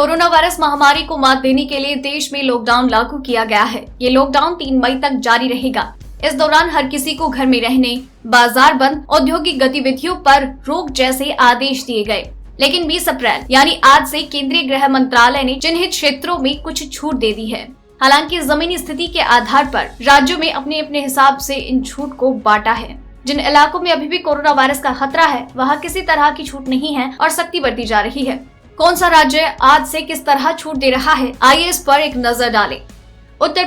Corona virus महामारी को मात देने के लिए देश में लॉकडाउन लागू किया गया है। ये लॉकडाउन 3 मई तक जारी रहेगा। इस दौरान हर किसी को घर में रहने, बाजार बंद, औद्योगिक गतिविधियों पर रोक जैसे आदेश दिए गए। लेकिन 20 अप्रैल यानी आज से केंद्रीय गृह मंत्रालय ने चिन्हित क्षेत्रों में कुछ छूट दे दी है। हालांकि जमीनी स्थिति के आधार पर राज्यों में अपने अपने हिसाब से इन छूट को बांटा है। जिन इलाकों में अभी भी कोरोना वायरस का खतरा है वहाँ किसी तरह की छूट नहीं है और सख्ती बरती जा रही है। कौन सा राज्य आज से किस तरह छूट दे रहा है, आइए इस पर एक नजर डालें। उत्तर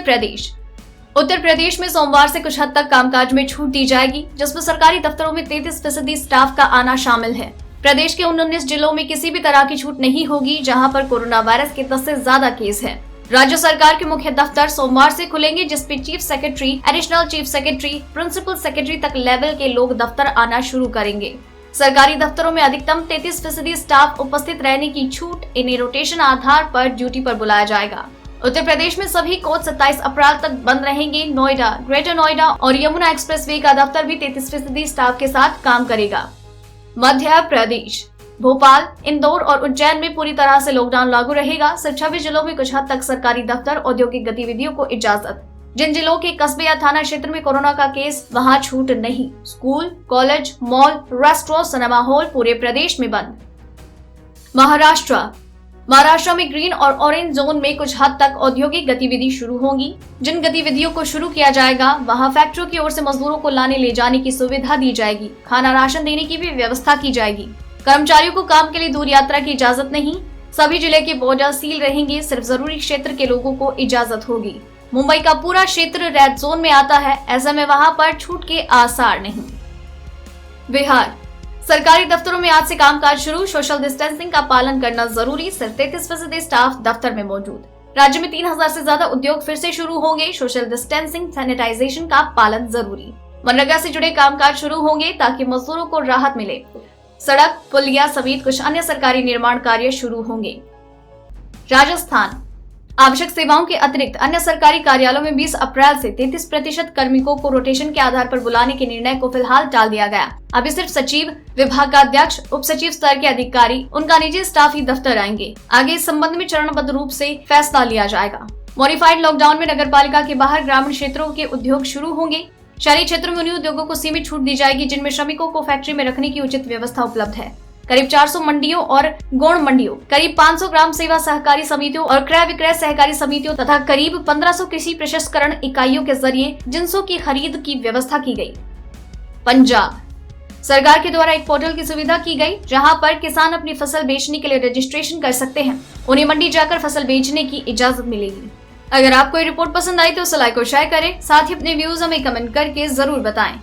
प्रदेश में सोमवार से कुछ हद तक कामकाज में छूट दी जाएगी, जिसमें सरकारी दफ्तरों में 33% स्टाफ का आना शामिल है। प्रदेश के 19 जिलों में किसी भी तरह की छूट नहीं होगी जहां पर कोरोना वायरस के 10 से ज्यादा केस हैं। राज्य सरकार के मुख्य दफ्तर सोमवार से खुलेंगे, जिसपे chief secretary, additional chief secretary, principal secretary तक लेवल के लोग दफ्तर आना शुरू करेंगे। सरकारी दफ्तरों में अधिकतम 33% स्टाफ उपस्थित रहने की छूट, इन्हें रोटेशन आधार पर ड्यूटी पर बुलाया जाएगा। उत्तर प्रदेश में सभी कोच 27 अप्रैल तक बंद रहेंगे। नोएडा, ग्रेटर नोएडा और यमुना एक्सप्रेसवे का दफ्तर भी 33% स्टाफ के साथ काम करेगा। मध्य प्रदेश, भोपाल, इंदौर और उज्जैन में पूरी तरह से लॉकडाउन लागू रहेगा। सिर्फ 26 जिलों में कुछ हद तक सरकारी दफ्तर, औद्योगिक गतिविधियों को इजाजत। जिन जिलों के कस्बे या थाना क्षेत्र में कोरोना का केस, वहां छूट नहीं। School, college, mall, restaurant, cinema hall पूरे प्रदेश में बंद। महाराष्ट्र में ग्रीन और ऑरेंज जोन में कुछ हद तक औद्योगिक गतिविधि शुरू होंगी। जिन गतिविधियों को शुरू किया जाएगा वहां फैक्ट्रियों की ओर से मजदूरों को लाने ले जाने की सुविधा दी जाएगी। खाना राशन देने की भी व्यवस्था की जाएगी। कर्मचारियों को काम के लिए दूर यात्रा की इजाजत नहीं। सभी जिले के बॉर्डर सील रहेंगे। सिर्फ जरूरी क्षेत्र के लोगों को इजाजत होगी। मुंबई का पूरा क्षेत्र रेड जोन में आता है, ऐसे में वहां पर छूट के आसार नहीं। बिहार, सरकारी दफ्तरों में आज से कामकाज शुरू। सोशल डिस्टेंसिंग का पालन करना जरूरी। सिर्फ 33% स्टाफ दफ्तर में मौजूद। राज्य में 3000 से ज्यादा उद्योग फिर से शुरू होंगे। सोशल डिस्टेंसिंग, सैनिटाइजेशन का पालन जरूरी। मनरेगा से जुड़े कामकाज शुरू होंगे ताकि मजदूरों को राहत मिले। सड़क, पुलिया समेत कुछ अन्य सरकारी निर्माण कार्य शुरू होंगे। राजस्थान, आवश्यक सेवाओं के अतिरिक्त अन्य सरकारी कार्यालयों में 20 अप्रैल से 33% कार्मिकों को रोटेशन के आधार पर बुलाने के निर्णय को फिलहाल टाल दिया गया। अभी सिर्फ सचिव, विभागाध्यक्ष, उप सचिव स्तर के अधिकारी, उनका निजी स्टाफ ही दफ्तर आएंगे। आगे इस संबंध में चरणबद्ध रूप से फैसला लिया जाएगा। मॉडिफाइड लॉकडाउन में नगर पालिका के बाहर ग्रामीण क्षेत्रों के उद्योग शुरू होंगे। शहरी क्षेत्रों में उन्हीं उद्योगों को सीमित छूट दी जाएगी जिनमें श्रमिकों को फैक्ट्री में रखने की उचित व्यवस्था उपलब्ध है। करीब 400 मंडियों और गौण मंडियों, करीब 500 ग्राम सेवा सहकारी समितियों और क्रय विक्रय सहकारी समितियों तथा करीब 1500 कृषि प्रसंस्करण इकाइयों के जरिए जिंसों की खरीद की व्यवस्था की गई। पंजाब, सरकार के द्वारा एक पोर्टल की सुविधा की गई जहां पर किसान अपनी फसल बेचने के लिए रजिस्ट्रेशन कर सकते हैं। उन्हें मंडी जाकर फसल बेचने की इजाजत मिलेगी। अगर आपको ये रिपोर्ट पसंद आई तो इसे लाइक और शेयर करें। साथ ही अपने व्यूज हमें कमेंट करके जरूर बताएं।